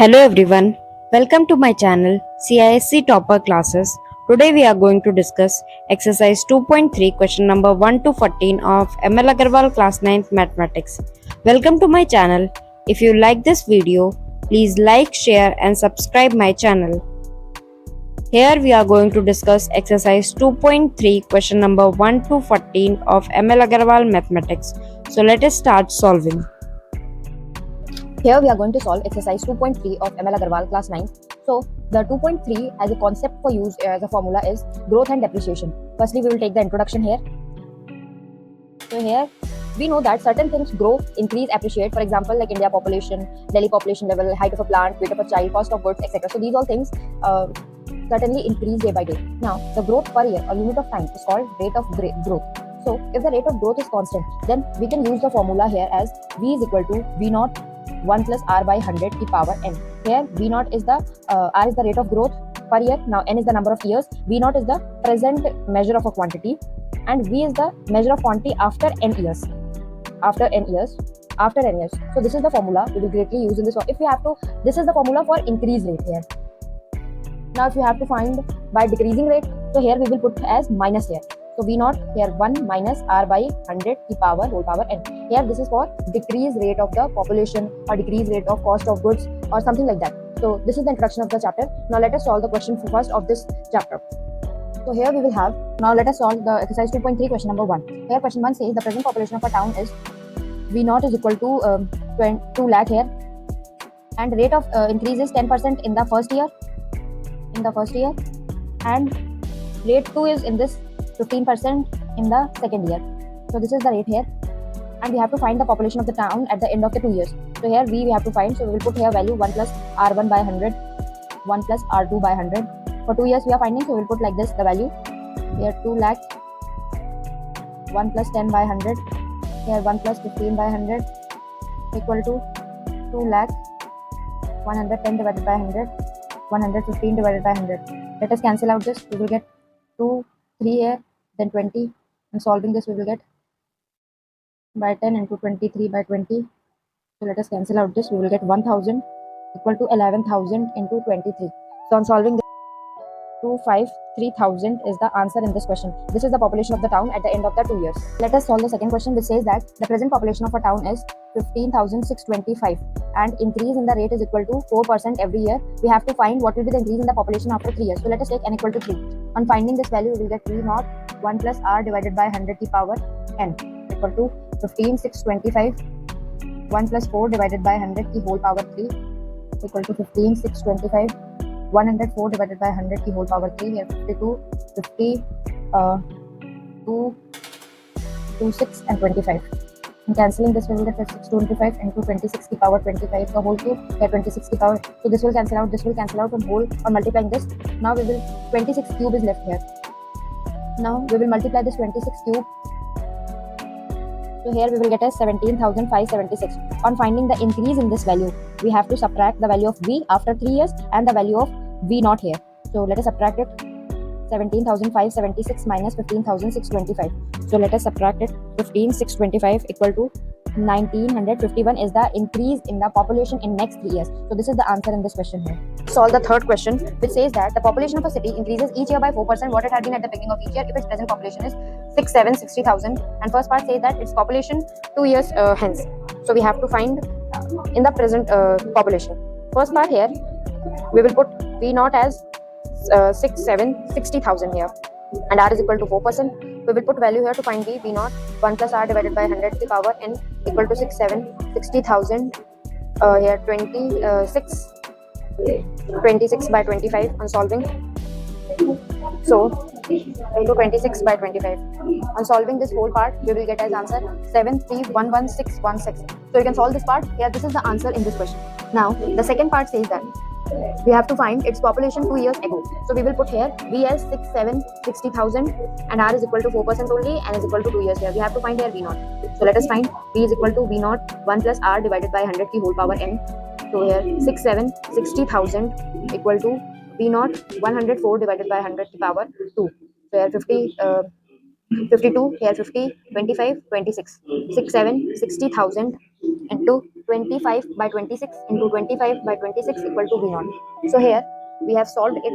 Hello everyone, welcome to my channel CISC Topper Classes. Today we are going to discuss exercise 2.3 question number 1 to 14 of ML Agarwal class 9th mathematics. Welcome to my channel. If you like this video, please like, share and subscribe my channel. Here we are going to discuss exercise 2.3 question number 1 to 14 of ML Agarwal mathematics. So let us start solving. Here we are going to solve exercise 2.3 of ML Agarwal class 9. So the 2.3 as a concept for use as a formula is growth and depreciation. Firstly, we will take the introduction here. So here we know that certain things grow, increase, appreciate. For example, like India population, Delhi population level, height of a plant, weight of a child, cost of goods, etc. So these all things certainly increase day by day. Now the growth per year or unit of time is called rate of growth. So if the rate of growth is constant, then we can use the formula here as V is equal to V naught 1 plus R by 100 to power n. Here V naught is the R is the rate of growth per year. Now n is the number of years. V naught is the present measure of a quantity, and V is the measure of quantity after n years. After n years. So this is the formula we will greatly use in this one. If we have to, this is the formula for increase rate here. Now if you have to find by decreasing rate, so here we will put as minus here. So V naught here 1 minus R by 100 to power whole power n. Here this is for decrease rate of the population or decrease rate of cost of goods or something like that. So this is the introduction of the chapter. Now let us solve the question first of this chapter. So here we will have, now let us solve the exercise 2.3 question number 1. Here question 1 says the present population of a town is V naught is equal to 2 lakh here, and rate of increase is 10% in the first year. And rate 2 is in this 15% in the second year. So this is the rate here, and we have to find the population of the town at the end of the 2 years. So here we have to find, so we will put here value 1 plus R1 by 100, 1 plus R2 by 100. For 2 years we are finding, so we will put like this the value. Here 2 lakh, 1 plus 10 by 100, here 1 plus 15 by 100 equal to 2 lakh, 110 divided by 100, 115 divided by 100. Let us cancel out this. We will get 2, 3 here, then 20, and solving this we will get by 10 into 23 by 20. So let us cancel out this. We will get 1000 equal to 11,000 into 23. So on solving this, 253,000 is the answer in this question. This is the population of the town at the end of the 2 years. Let us solve the second question, which says that the present population of a town is 15,625 and increase in the rate is equal to 4% every year. We have to find what will be the increase in the population after 3 years. So let us take n equal to 3. On finding this value, we will get V naught 1 plus R divided by 100 to power n equal to 15,625. 1 plus 4 divided by 100 to whole power 3 equal to 15,625. 104 divided by 100 to whole power 3, here 52, 50, 2, 6 and 25. And cancelling this, we will get 625 into 26 to power 25, the whole cube, here 26 to power. So this will cancel out, on whole, on multiplying this. Now we will, 26 cube is left here. Now we will multiply this 26 cube. So here we will get as 17,576. On finding the increase in this value, we have to subtract the value of V after 3 years and the value of V naught here. So let us subtract it. 17,576 minus 15,625. So let us subtract it. 15,625 equal to 1,951 is the increase in the population in next 3 years. So this is the answer in this question here. Solve the third question, which says that the population of a city increases each year by 4% what it had been at the beginning of each year if its present population is 60,000. And first part says that its population 2 years hence. So we have to find in the present population. First part here, we will put V naught as 60,000 here, and R is equal to 4%. We will put value here to find V naught 1 plus R divided by 100 to the power n equal to 60,000. Here 26 by 25 on solving. So into 26 by 25. On solving this whole part, we will get as answer 7311616. So you can solve this part. Here this is the answer in this question. Now the second part says that we have to find its population 2 years ago. So we will put here V as 60,000 and R is equal to 4% only and is equal to 2 years here. We have to find here V naught. So let us find V is equal to V naught 1 plus R divided by 100 की whole power n. So here 60,000 equal to V naught 104 divided by 100 to power 2. So here 52, here 50, 25, 26, 6, 7, 60,000 into 25 by 26 into 25 by 26 equal to V naught. So here we have solved it.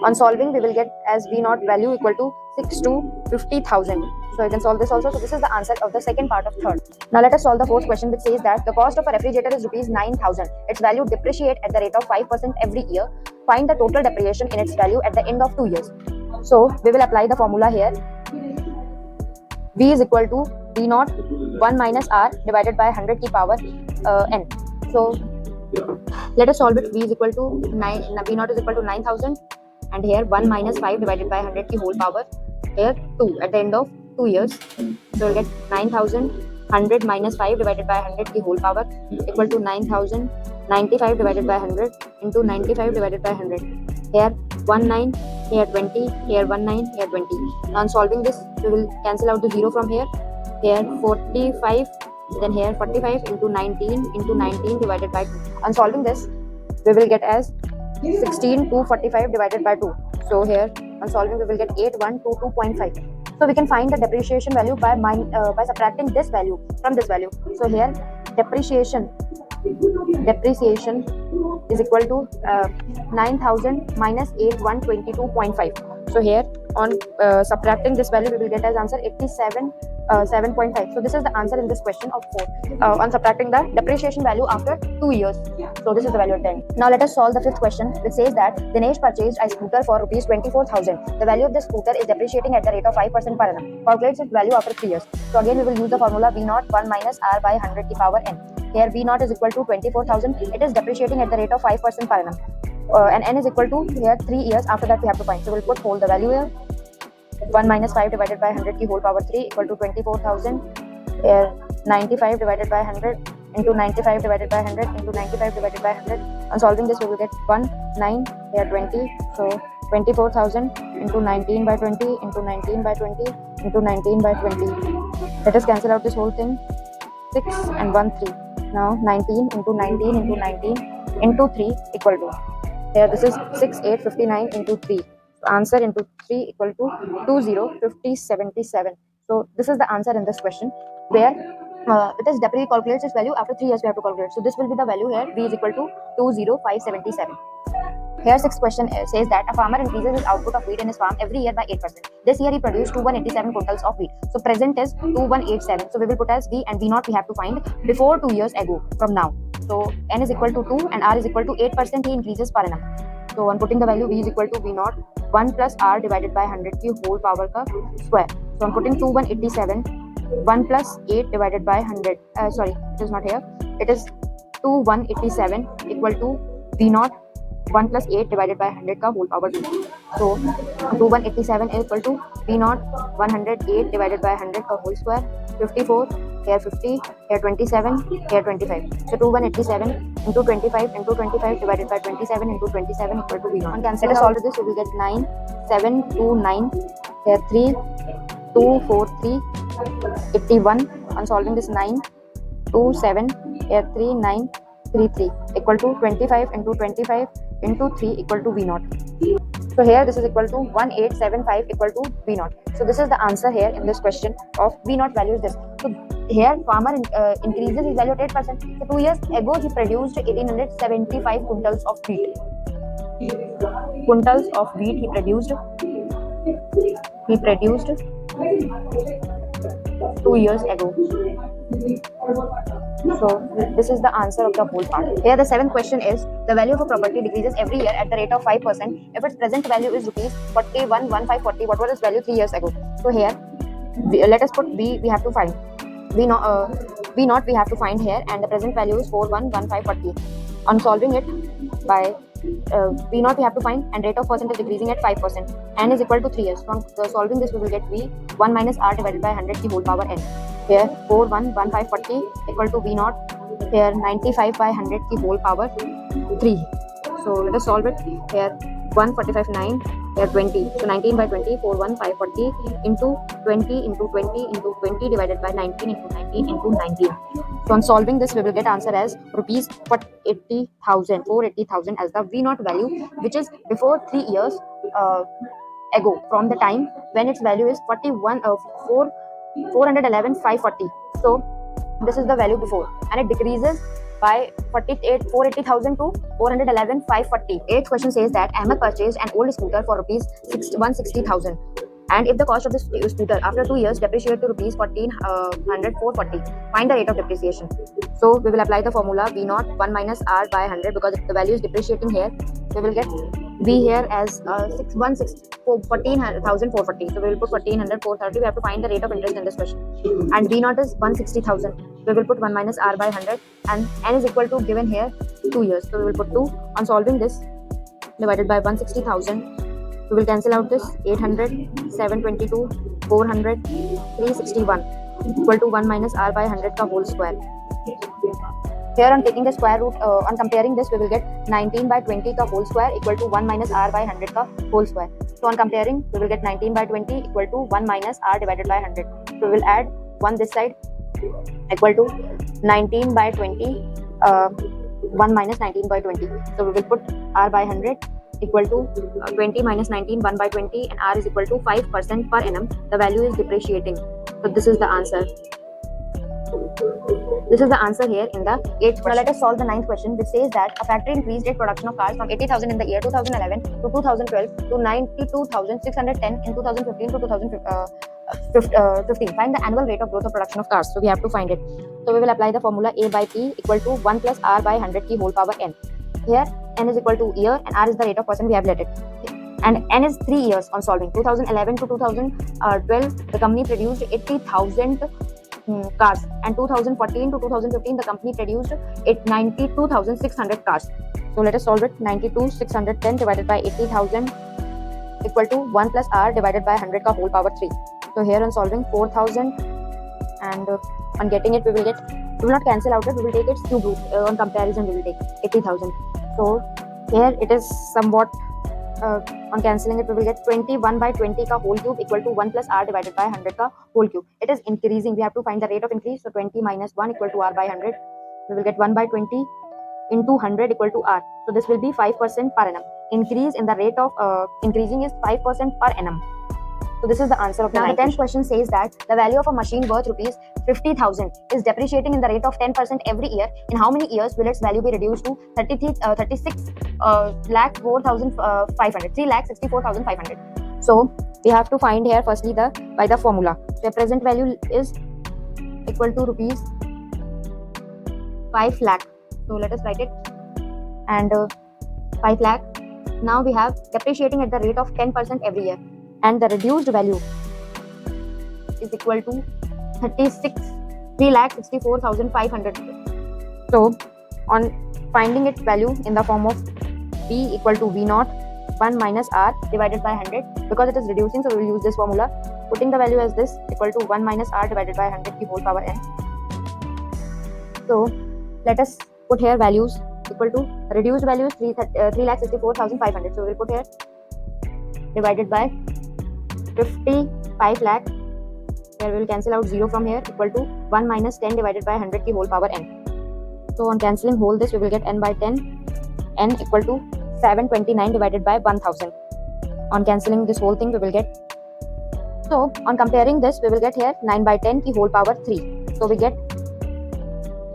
On solving, we will get as V naught value equal to 6 to 50,000. So you can solve this also. So this is the answer of the second part of third. Now let us solve the fourth question, which says that the cost of a refrigerator is rupees 9,000. Its value depreciate at the rate of 5% every year. Find the total depreciation in its value at the end of 2 years. So we will apply the formula here. V is equal to V naught 1 minus R divided by 100 to power n. So let us solve it. V is equal to 9, V naught is equal to 9,000, and here 1 minus 5 divided by 100 to whole power, here 2 at the end of 2 years. So we'll get 9,000, 100 minus 5 divided by 100 to whole power equal to 9,000, 95 divided by 100 into 95 divided by 100. Here 1 9, here 20, here 1 9, here 20. Now on solving this, we will cancel out the 0 from here. Here 45, then here 45 into 19 divided by 2. On solving this, we will get as 16 to 45 divided by 2. So here on solving, we will get 8122.5. So we can find the depreciation value by subtracting this value from this value. So here depreciation is equal to 9,000 minus 8122.5. So here on subtracting this value, we will get as answer 87.7. So this is the answer in this question of 4 on subtracting the depreciation value after 2 years. So this is the value at 10. Now let us solve the fifth question, which says that Dinesh purchased a scooter for rupees 24,000. The value of the scooter is depreciating at the rate of 5% per annum. Calculates its value after 3 years. So again we will use the formula V naught 1 minus R by 100 to power n. Here V naught is equal to 24,000. It is depreciating at the rate of 5% per annum. And n is equal to here 3 years. After that we have to find. So we'll put whole the value here. 1 minus 5 divided by 100 ki whole power 3 equal to 24,000. Here 95 divided by 100 into 95 divided by 100 into 95 divided by 100. On solving this, we will get 1 9, here 20. So 24,000 into 19 by 20 into 19 by 20 into 19 by 20. Let us cancel out this whole thing. 6 and 1 3. Now 19 into 19 into 19 into 3 equal to, here this is 6 8 59 into 3. Answer into 3 equal to 205077. So this is the answer in this question, where it is calculates its value after 3 years we have to calculate. So this will be the value here. V is equal to 20577. Here sixth question says that a farmer increases his output of wheat in his farm every year by 8%. This year he produced 2187 quintals of wheat. So present is 2187. So we will put as V, and V naught we have to find before 2 years ago from now. So n is equal to 2 and R is equal to 8% he increases per annum. So on putting the value, V is equal to V naught 1 plus R divided by 100 की whole power का square. So I'm putting 2187, 1 plus 8 divided by 100. Sorry, it is not here. It is 2187 equal to V naught 1 plus 8 divided by 100 का whole power 2. So 2187 is equal to V naught 108 divided by 100 का whole square. 54, here 50, here 27, here 25. So 2187 into 25 into 25 divided by 27 into 27 equal to V naught. Let us solve this. We will get 9, 7, 2, 9, here 3, 2, 4, 3, 81. On solving this, 9, 2, 7, here 3, 9, 3, 3 equal to 25 into 25 into 3 equal to V naught. So here this is equal to 1875 equal to V naught. So this is the answer here in this question of V naught value is this. So here farmer increases his value at 8%. So 2 years ago he produced 1875 quintals of wheat. Quintals of wheat he produced 2 years ago. So this is the answer of the whole part. Here the seventh question is, the value of a property decreases every year at the rate of 5% if its present value is rupees 41,1540. What was its value 3 years ago? So here let us put V, we have to find V naught we have to find here, and the present value is 41,1540. On solving it by V naught we have to find, and rate of percent is decreasing at 5%. N is equal to 3 years. So on solving this, we will get V 1 minus R divided by 100 की whole power n. Here 41,1540 equal to V naught, here 95 by 100 की whole power 3. So let us solve it. Here 145 9, here 20. So 19 by 20, 41,540 into 20 into 20 into 20 divided by 19 into 19 into 19. So on solving this, we will get answer as rupees 480,000 as the V naught value, which is before 3 years ago, from the time when its value is 411,540. So this is the value before, and it decreases by 480,000 to 411,540. Eighth question says that Ahmed purchased an old scooter for rupees 160,000. And if the cost of the scooter after 2 years depreciate to rupees 440, find the rate of depreciation. So we will apply the formula V naught 1 minus R by 100, because the value is depreciating here. We will get V here as 14,440. So we will put 14,430. We have to find the rate of interest in this question. And V naught is 160,000. We will put 1 minus R by 100, and N is equal to given here 2 years. So we will put 2. On solving this, divided by 160,000, we will cancel out this 800, 722, 400, 361 equal to 1 minus R by 100 ka whole square. Here on taking the square root, on comparing this, we will get 19 by 20 ka whole square equal to 1 minus R by 100 ka whole square. So on comparing, we will get 19 by 20 equal to 1 minus R divided by 100. So we will add 1 this side equal to 19 by 20, 1 minus 19 by 20. So we will put R by 100 equal to 20 minus 19, 1 by 20, and R is equal to 5% per annum. The value is depreciating. So this is the answer. This is the answer here in the 8th question. Now let us solve the 9th question, which says that a factory increased its production of cars from 80,000 in the year 2011 to 2012 to 92,610 in 2015 to 2015. Find the annual rate of growth of production of cars. So we have to find it. So we will apply the formula A by P equal to 1 plus R by 100 ki whole power n. Here n is equal to year and R is the rate of percent we have let it. And n is 3 years on solving. 2011 to 2012, the company produced 80,000 cars, and 2014 to 2015, the company produced 92,600 cars. So let us solve it. 92,610 divided by 80,000 equal to 1 plus R divided by 100 ka whole power 3. So here on solving 4,000, and on getting it, we will not cancel out it, we will take its cube root. On comparison, we will take 80,000. So here it is somewhat, on cancelling it, we will get 21 by 20 ka whole cube equal to 1 plus R divided by 100 ka whole cube. It is increasing. We have to find the rate of increase. So 20 minus 1 equal to R by 100. We will get 1 by 20 into 100 equal to R. So this will be 5% per annum. Increase in the rate of increasing is 5% per annum. So this is the answer of the 10th question says that the value of a machine worth rupees 50,000 is depreciating in the rate of 10% every year. In how many years will its value be reduced to 3,64,500? So we have to find here firstly by the formula. The present value is equal to rupees 5 lakh. So let us write it. And 5 lakh. Now we have depreciating at the rate of 10% every year. And the reduced value is equal to 3,64,500. So on finding its value in the form of P equal to V naught 1 minus R divided by 100, because it is reducing, so we will use this formula. Putting the value as this equal to 1 minus R divided by 100 ki whole power n. So let us put here values equal to reduced value is 3,64,500. So we will put here divided by 55 lakh. Here we will cancel out 0 from here equal to 1 minus 10 divided by 100 ki whole power n. So on cancelling whole this, we will get n by 10, n equal to 729 divided by 1000. On cancelling this whole thing, we will get, so on comparing this, we will get here 9 by 10 ki whole power 3. So we get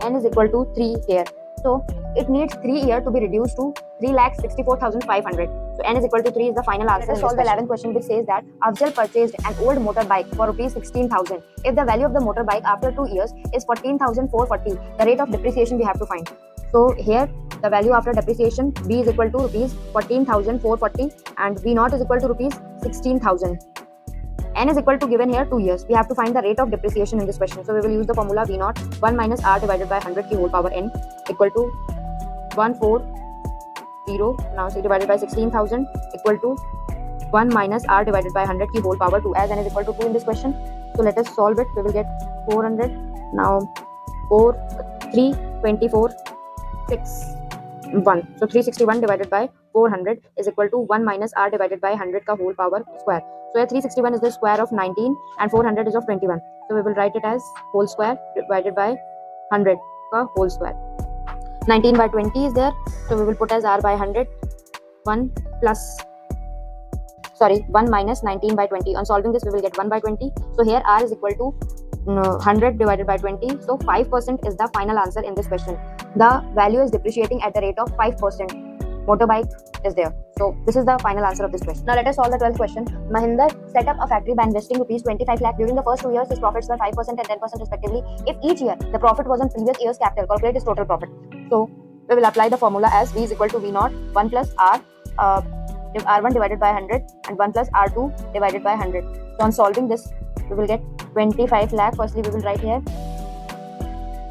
n is equal to 3 here. So it needs 3 years to be reduced to 3,64,500. So n is equal to 3 is the final answer. Let us solve the 11th question, which says that Afzal purchased an old motorbike for rupees 16,000. If the value of the motorbike after 2 years is 14,440, the rate of depreciation we have to find. So here the value after depreciation, V is equal to rupees 14,440 and V naught is equal to rupees 16,000. N is equal to given here 2 years. We have to find the rate of depreciation in this question. So we will use the formula V naught 1 minus R divided by 100 ki whole power n equal to 140. Now see, divided by 16,000 equal to 1 minus R divided by 100 ki whole power 2, as n is equal to 2 in this question. So let us solve it. We will get 400. Now 4, 3, 24, 6, 1. So 361 divided by 400 is equal to 1 minus R divided by 100 ka whole power square. So here 361 is the square of 19 and 400 is of 21. So we will write it as whole square divided by 100 ka whole square. 19 by 20 is there. So we will put as R by 100. 1 plus 1 minus 19 by 20. On solving this, we will get 1 by 20. So here R is equal to 100 divided by 20. So 5% is the final answer in this question. The value is depreciating at the rate of 5%. Motorbike is there. So this is the final answer of this question. Now let us solve the 12th question. Mahinder set up a factory by investing rupees 25 lakh. During the first 2 years, his profits were 5% and 10% respectively. If each year the profit was on previous year's capital, calculate his total profit. So we will apply the formula as V is equal to V naught 1 plus R R1 divided by 100 and 1 plus R2 divided by 100. So on solving this, we will get 25 lakh. Firstly, we will write here,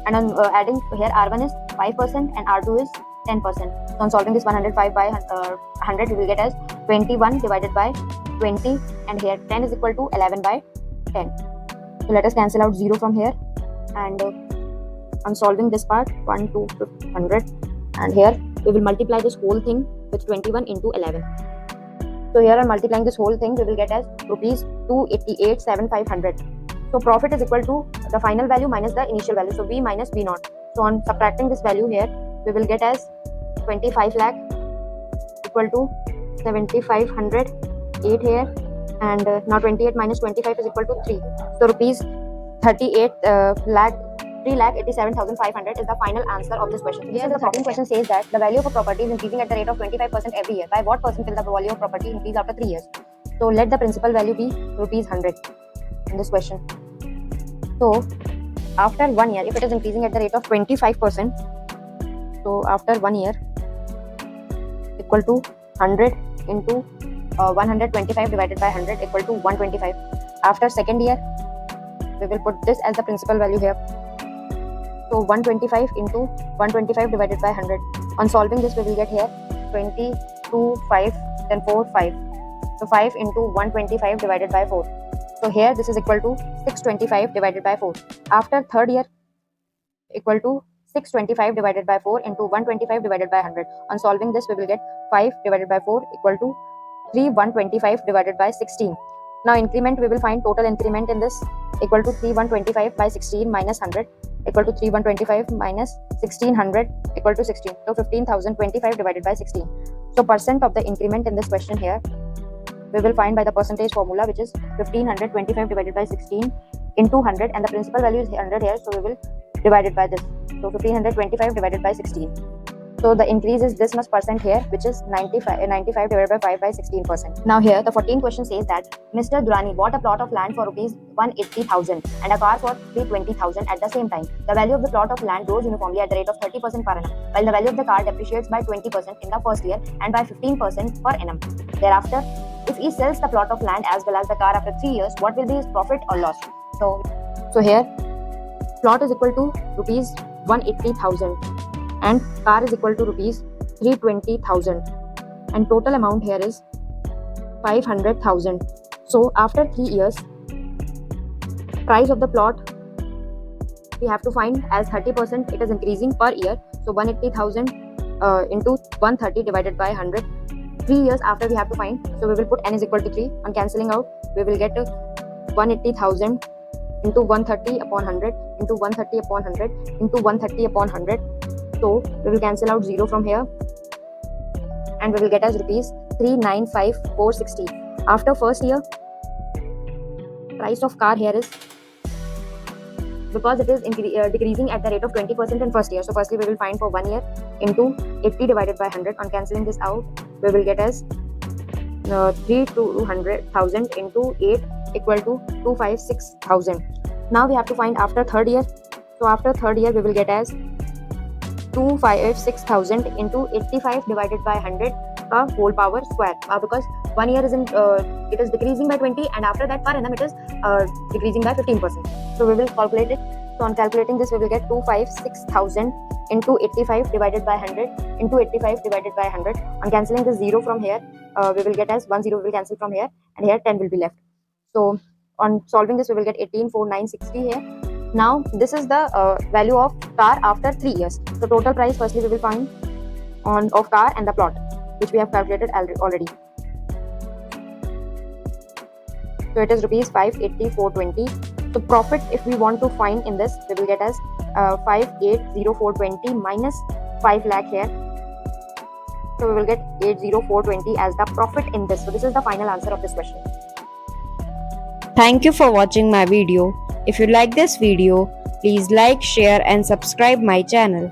and on adding here, R1 is 5% and R2 is 10%. So on solving this, 105 by 100, we will get as 21 divided by 20, and here 10 is equal to 11 by 10. So let us cancel out 0 from here, and on solving this part, 1 to 100, and here we will multiply this whole thing with 21 into 11. So here on multiplying this whole thing, we will get as rupees 288,700. So profit is equal to the final value minus the initial value. So V minus V naught. So on subtracting this value here, we will get as 25 lakh equal to 7,500, 8 here, and now 28 minus 25 is equal to 3. So rupees 3,87,500 is the final answer of this question. Here the 13th question says that the value of a property is increasing at the rate of 25% every year. By what percent will the value of property increase after 3 years? So let the principal value be rupees 100 in this question. So after 1 year, if it is increasing at the rate of 25%, so after 1 year equal to 100 into 125 divided by 100 equal to 125. After second year, we will put this as the principal value here. So 125 into 125 divided by 100. On solving this, we will get here 20, 2, 5, then 4, 5. So 5 into 125 divided by 4. So here this is equal to 625 divided by 4. After third year, equal to 625 divided by 4 into 125 divided by 100. On solving this, we will get 5 divided by 4 equal to 3,125 divided by 16. Now increment, we will find total increment in this equal to 3,125 by 16 minus 100 equal to 3,125 minus 1,600 equal to 16. So 15,025 divided by 16. So percent of the increment in this question here, we will find by the percentage formula, which is 1,525 divided by 16 into 100, and the principal value is 100 here, so we will divide it by this. So 1,525 divided by 16. So the increase is this much percent here, which is 95 divided by 5 by 16%. Now here the 14th question says that Mr. Durrani bought a plot of land for rupees 180,000 and a car for 320,000 at the same time. The value of the plot of land grows uniformly at the rate of 30% per annum, while the value of the car depreciates by 20% in the first year and by 15% per annum. Thereafter, if he sells the plot of land as well as the car after 3 years, what will be his profit or loss? So here plot is equal to rupees 180,000 and car is equal to rupees 320,000, and total amount here is 500,000. So after 3 years, price of the plot we have to find as 30%. It is increasing per year. So 180,000 into 130 divided by 100. 3 years after we have to find. So we will put n is equal to 3. On cancelling out, we will get 180,000 into 130 upon 100 into 130 upon 100 into 130 upon 100. So we will cancel out 0 from here, and we will get as rupees 395,460. After first year, price of car here is, because it is decreasing at the rate of 20% in first year. So firstly we will find for 1 year into 80 divided by 100. On cancelling this out, we will get as 3,200,000 into 8 equal to 256,000. Now we have to find after third year. So after third year, we will get as 256,000 into 85 divided by 100 whole power square, because 1 year is it is decreasing by 20, and after that per annum it is decreasing by 15%. So we will calculate it. So on calculating this, we will get 256,000 into 85 divided by 100 into 85 divided by 100. On cancelling this 0 from here, we will get as 1 0 will cancel from here, and here 10 will be left. So on solving this, we will get 18,4,960 here. Now this is the value of car after 3 years. So total price firstly we will find of car and the plot, which we have calculated already. So it is rupees 580,420. So profit, if we want to find in this, we will get as 580,420 minus 5 lakh here. So we will get 80420 as the profit in this. So this is the final answer of this question. Thank you for watching my video. If you like this video, please like, share and subscribe my channel.